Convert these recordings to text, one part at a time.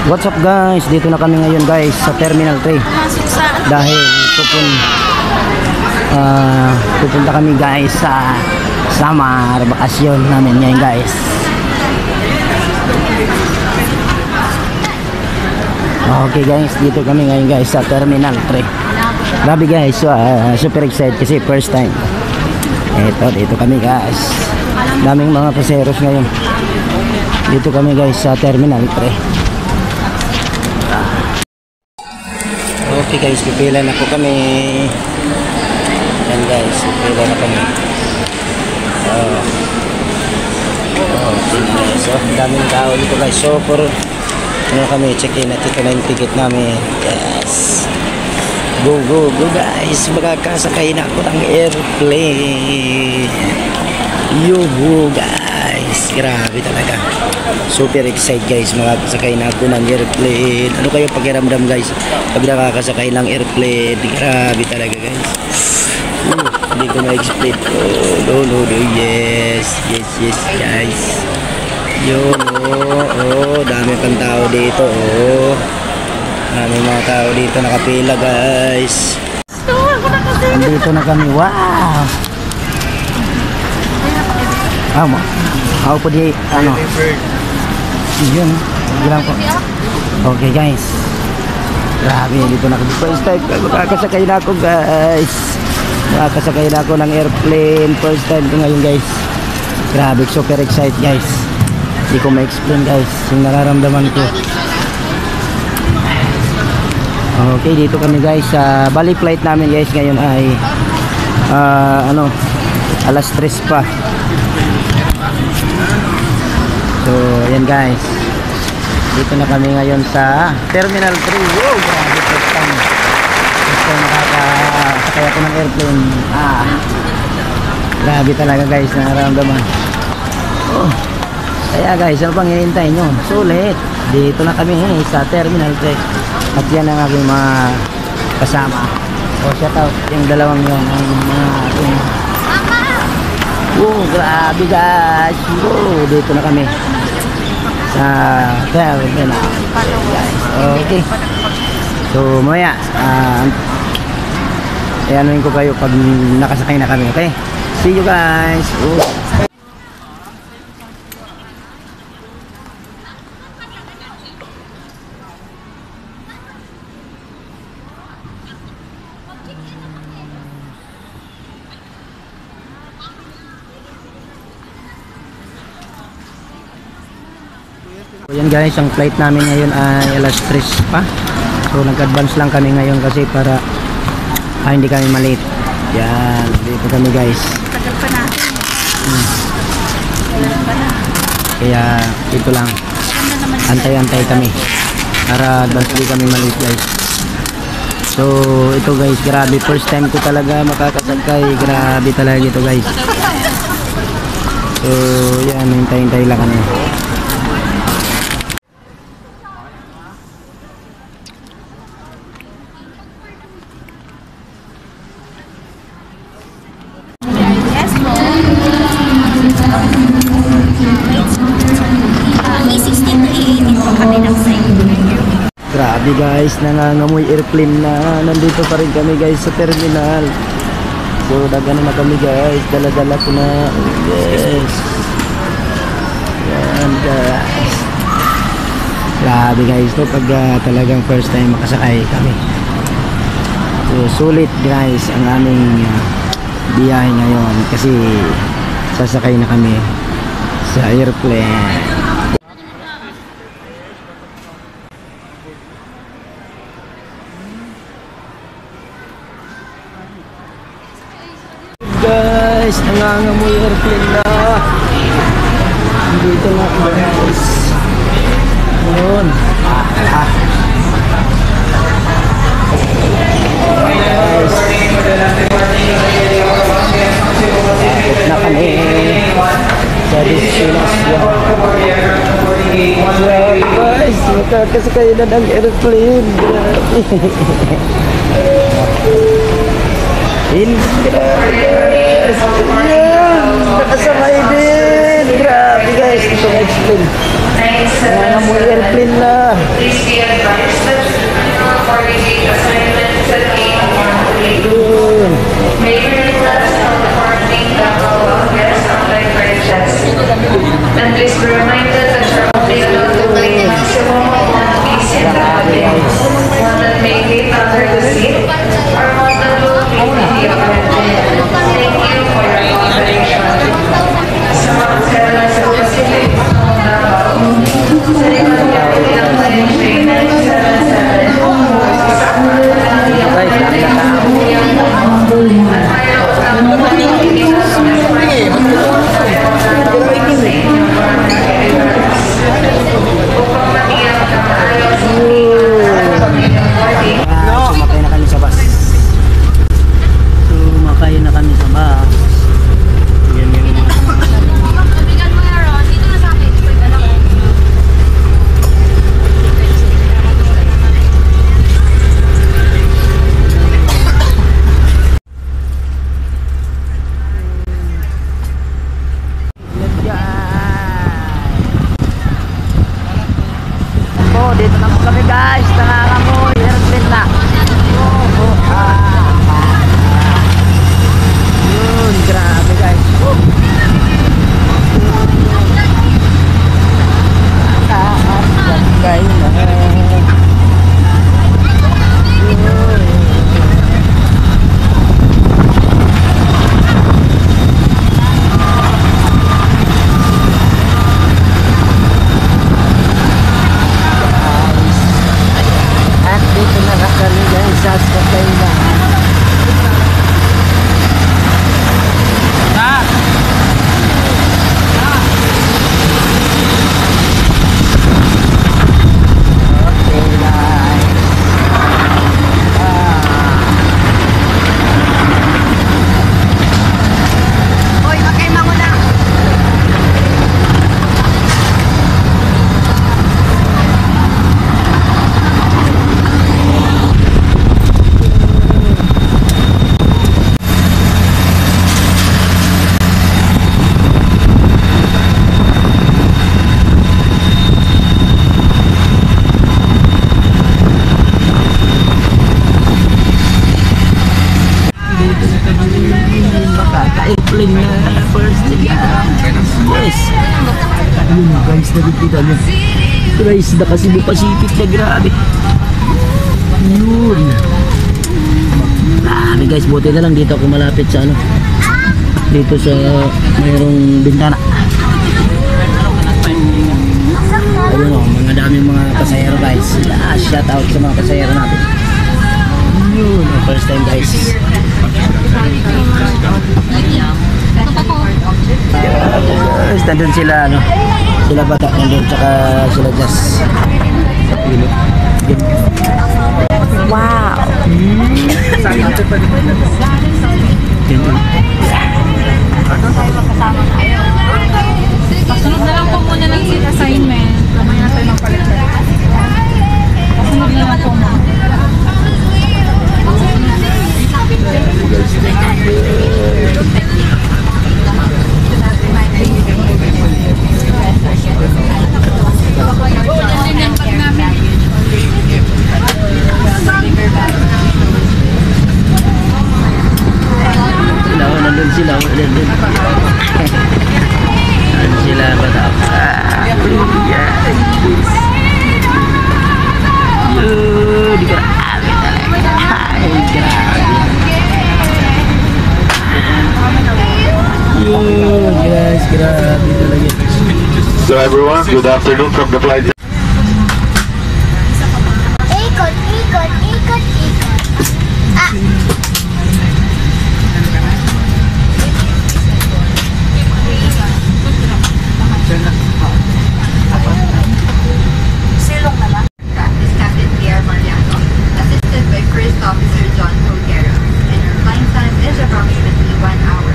What's up guys? Dito na kami ngayon guys sa Terminal 3. Dahil pupunta kami guys sa summer bakasyon namin ngayon guys. Okay guys, dito kami ngayon guys sa Terminal 3. Grabe guys, super excited kasi first time. Dito kami guys. Daming mga paseros ngayon. Dito kami guys sa Terminal 3. Okay guys, pipila na po kami. Yan guys, pipila na kami. So, daming tao dito guys. So, for kami, check-in at ito na yung ticket namin. Yes. Go guys. Magkakasakay na ako ng airplane. Yuhu guys. Grabe talaga. Super excited guys. Makakasakay na ako ng airplane. Ano kayo pakiramdam guys pag nakakasakay ng airplane? Grabe talaga guys. Hindi ko ma-explain. No. Yes guys. Yun, dami pang tao dito, dami mga tao dito nakapila guys. Andito na kami, wow. Ako po di, yun, bilang po. Okay guys, grabe, dito na kami first time. Makakasakay na ako guys. Makakasakay na ako ng airplane, first time ko ngayon guys. Grabe, super excited guys. Hindi ko ma-explain guys yung nararamdaman ko. Okay, dito kami guys sa bali flight namin guys ngayon ay alas 3 pa. So yan guys, dito na kami ngayon sa Terminal 3. Wow, grabe, first time nakakasakay ako ng airplane. Grabe talaga guys nararamdaman. Kaya guys, ano pang hinihintay nyo? Sulit! Dito na kami sa Terminal 3. At yan ang aking mga kasama. Shout out yung dalawang yun. Ang mga aking... grabe guys! Dito na kami sa Terminal. Guys, okay. So, maya anuin ko kayo pag nakasakay na kami, okay? See you guys! So yan guys, ang flight namin ngayon ay alas 3 pa. So nag-advance lang kami ngayon kasi para hindi kami malate. Yan, dito kami guys. Tagal pa natin. Kaya ito lang. Antay-antay kami para advance di kami malate guys. So ito guys, grabe, first time ko talaga makakasakay. Grabe talaga ito guys. So yan, hintay-hintay lang kami. Grabe guys, nangangamoy airplane na. Nandito pa rin kami guys sa terminal. So dagana na kami guys, dala-dala ko na. Yes. Yan guys. Grabe guys, to pag talagang first time makasakay kami. So sulit guys ang aming biyahe ngayon kasi sasakay na kami sa airplane. Guys, nangangamoy airplane na. Dito na guys. Yun. Na kami sa destinasyon. Guys, makakasakay na ng airplane. Grabe. Nakasakay din. Grabe guys, ito explain. Nangangamoy airplane na. Please be reminded that your only allowed to bring maximum of one piece in the cabin. One that may fit under the seat, or one that will fit in the cabin. Thank you for your cooperation. Sa mga kailan sa Pacific, Davao, sa likod niya ng train 977, sumakay na kami sa bus. Sumakay na kami sa bus. Yan yung Bigyan mo nga Ron, dito na sa akin. dito na po kami guys, nangangamoy airplane na. Yun, grabe guys. Taas na. At dito na kami guys sa Kailan. Makaka-airplane na first exam. Yes. Ayun guys, nakikita nyo. Guys, naka-Cebu Pacific na grabe. Yun. Grabe guys, buti na lang dito ako malapit sa ano. Dito sa mayroong bintana. Ayun o, mga daming mga pasahero guys. Shout out sa mga pasahero natin. Yun, first time guys. Nandun sila ano, sila bata nandun, tsaka sila Jazz. Wow! Pasunod na lang po muna ng seat assignment. Kamay na tayo magpalit. Pasunod na lang po muna. Nandun sila, nandun sila bata. Yun, grabe talaga. Ay, grabe. Yun, guys, grabe talaga. So everyone, good afternoon from the flight. Ikot, ikot, ikot, ikot. Ah. Silong na lang. Is Captain Pierre Mariano, assisted by First Officer John Colguero, and our flying time is approximately 1 hour.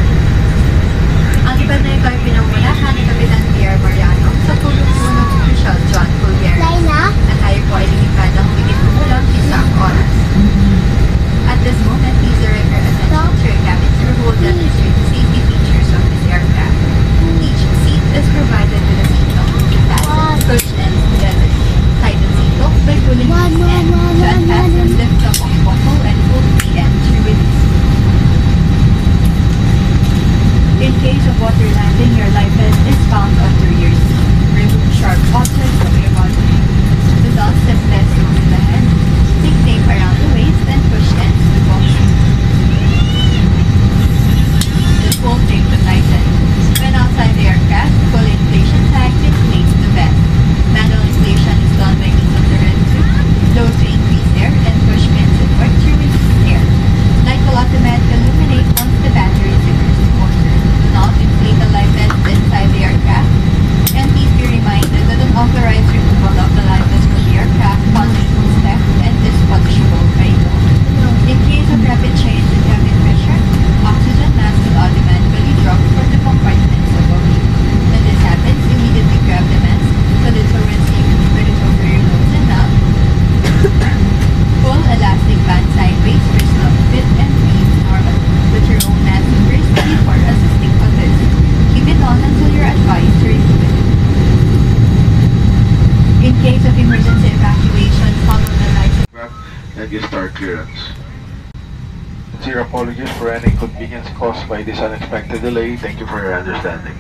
Ang ibang na ito ay pinangunahan ni Kapitan Pierre Mariano sa tulong po ng Official John Colguero, Laina? na tayo po ay lumipad ng higit kumulang isang oras. At this moment, please direct your attention to your cabin crew who will demonstrate the safety features of this aircraft. Each seat is provided with a seatbelt, fasten, push ends together. Tighten seatbelt by pulling these ends to unfasten, lift up ang buckle, and pull the end to release. In case of water landing, your life vest is found under your seat. or altered from your body. Do not step less over the head. Stick tape around the waist and push ends to box. This won't tape to tighten. When outside the aircraft, pull inflation tag to inflate the vent. Manual inflation is done by means of the red tube. Blow to increase air and push pins inward to release air. Light will automatically illuminate once the battery is immersed in water. Do not inflate the light vents inside the aircraft. And please be reminded that an authorized removal of the light vents from the aircraft constitutes theft and is punishable by law. In case of rapid change in cabin pressure, oxygen mask will automatically drop from the compartments above you. When this happens, immediately grab the mask, put it over your nose and mouth. Pull elastic band sideways for slug fit and breathe normally. Put your own mask first before assisting others. Keep it on until you're advised to remove it. In case of emergency evacuation, follow the lights. And you start clearance. Sincere apologies for any inconvenience caused by this unexpected delay. Thank you for your understanding.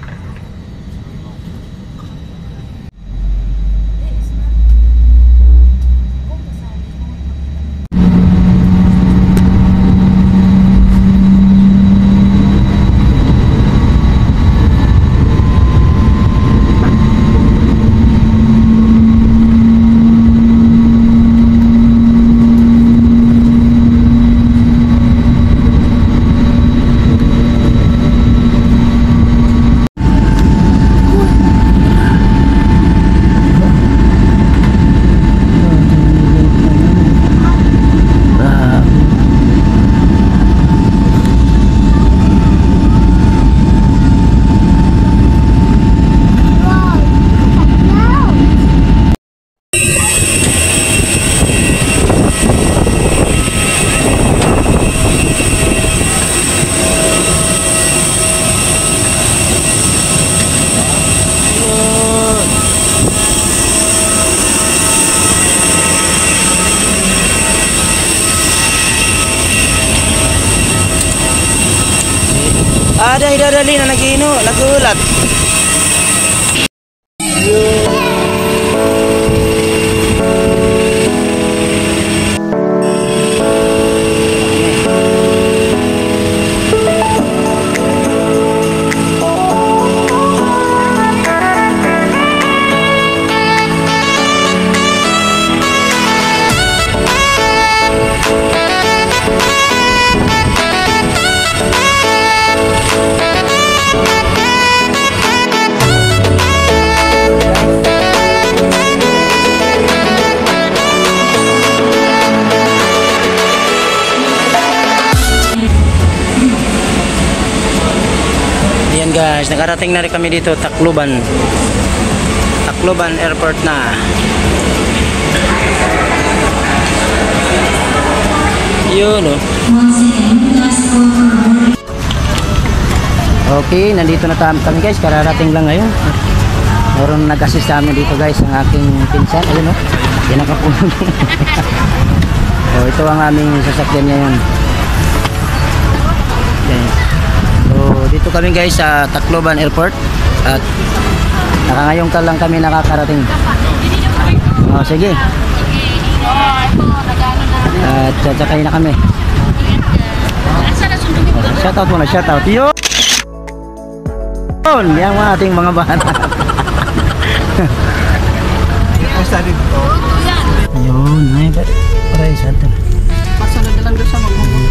Ada idadali na nagino, nagulat. Ayan guys, nakarating na rin kami dito, Tacloban. Tacloban Airport na. Yun oh. Okay, nandito na kami guys, kararating lang ngayon. Meron nag-assist sa amin dito guys, ang aking pinsan. Ayun oh, yan nakapunan. Oh, ito ang aming sasakyan ngayon. Okay. So, dito kami guys sa Tacloban Airport at ngayon ka lang kami nakakarating. Oh, sige. At sasakay na kami. Shoutout muna, shoutout. Yun! Yan mga ating mga bata. Yun, ay ba? Para isa ito. Pasunod na lang doon sa magmumulong.